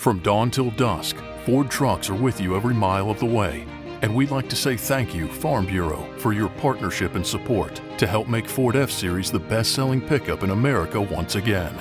From dawn till dusk, Ford trucks are with you every mile of the way. And we'd like to say thank you, Farm Bureau, for your partnership and support to help make Ford F-Series the best-selling pickup in America once again.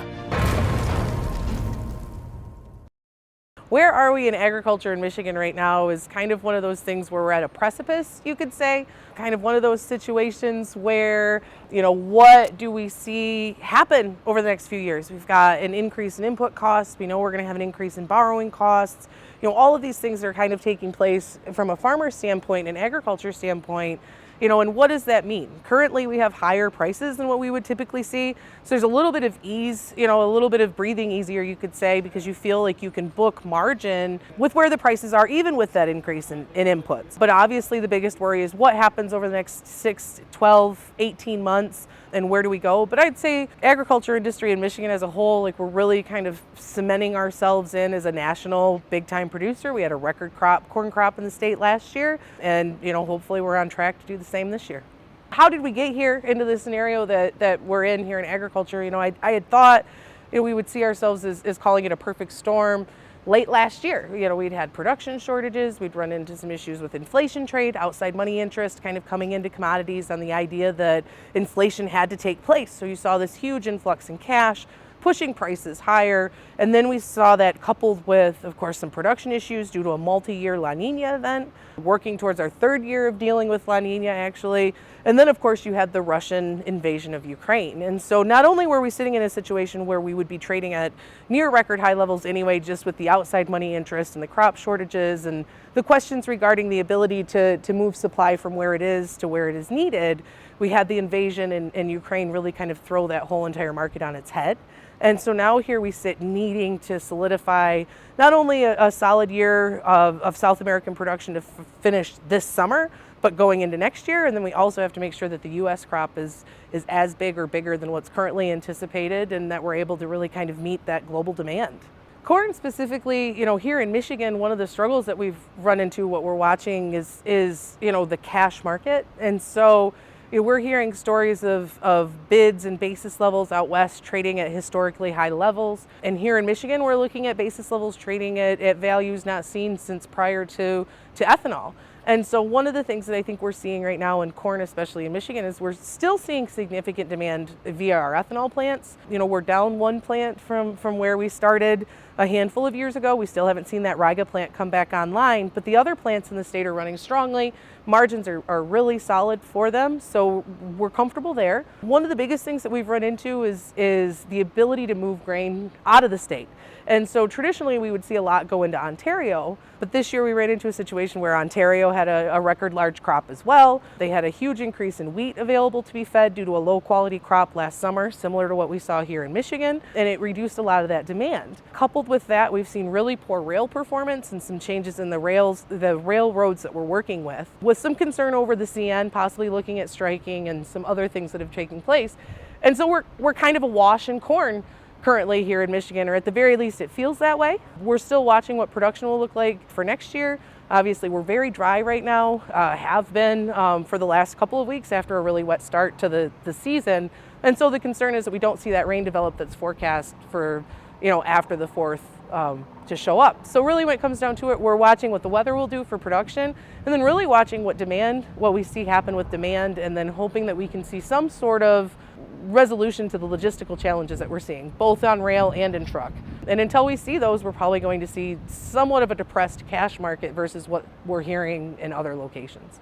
Where are we in agriculture in Michigan right now is kind of one of those things where we're at a precipice, you could say. Kind of one of those situations where, what do we see happen over the next few years? We've got an increase in input costs. We know we're going to have an increase in borrowing costs. All of these things are kind of taking place from a farmer standpoint and agriculture standpoint. And what does that mean? Currently, we have higher prices than what we would typically see. So there's a little bit of ease, a little bit of breathing easier, you could say, because you feel like you can book margin with where the prices are, even with that increase in inputs. But obviously, the biggest worry is what happens over the next 6, 12, 18 months, and where do we go? But I'd say agriculture industry in Michigan as a whole, we're really kind of cementing ourselves in as a national big-time producer. We had a record corn crop in the state last year, and hopefully we're on track to do the same this year. How did we get here into the scenario that we're in here in agriculture? I had thought we would see ourselves as calling it a perfect storm late last year. We'd had production shortages, we'd run into some issues with inflation trade, outside money interest kind of coming into commodities on the idea that inflation had to take place. So you saw this huge influx in cash, pushing prices higher. And then we saw that coupled with, of course, some production issues due to a multi-year La Nina event, working towards our third year of dealing with La Nina, actually. And then, of course, you had the Russian invasion of Ukraine. And so not only were we sitting in a situation where we would be trading at near record high levels anyway, just with the outside money interest and the crop shortages and the questions regarding the ability to move supply from where it is to where it is needed, we had the invasion in Ukraine really kind of throw that whole entire market on its head. And so now here we sit needing to solidify not only a solid year of South American production to finish this summer, but going into next year. And then we also have to make sure that the U.S. crop is as big or bigger than what's currently anticipated, and that we're able to really kind of meet that global demand. Corn specifically, here in Michigan, one of the struggles that we've run into, what we're watching is the cash market. And so we're hearing stories of bids and basis levels out west trading at historically high levels. And here in Michigan, we're looking at basis levels trading at values not seen since prior to ethanol. And so one of the things that I think we're seeing right now in corn, especially in Michigan, is we're still seeing significant demand via our ethanol plants. We're down one plant from where we started a handful of years ago. We still haven't seen that Riga plant come back online, but the other plants in the state are running strongly. Margins are really solid for them, so we're comfortable there. One of the biggest things that we've run into is the ability to move grain out of the state. And so traditionally we would see a lot go into Ontario, but this year we ran into a situation where Ontario had a record large crop as well. They had a huge increase in wheat available to be fed due to a low quality crop last summer, similar to what we saw here in Michigan, and it reduced a lot of that demand. Coupled with that, we've seen really poor rail performance and some changes in the railroads that we're working with some concern over the CN possibly looking at striking and some other things that have taken place. And so we're kind of awash in corn currently here in Michigan, or at the very least it feels that way. We're still watching what production will look like for next year. Obviously we're very dry right now, have been for the last couple of weeks after a really wet start to the season. And so the concern is that we don't see that rain develop that's forecast for after the 4th to show up. So really when it comes down to it, we're watching what the weather will do for production, and then really watching what we see happen with demand, and then hoping that we can see some sort of resolution to the logistical challenges that we're seeing, both on rail and in truck. And until we see those, we're probably going to see somewhat of a depressed cash market versus what we're hearing in other locations.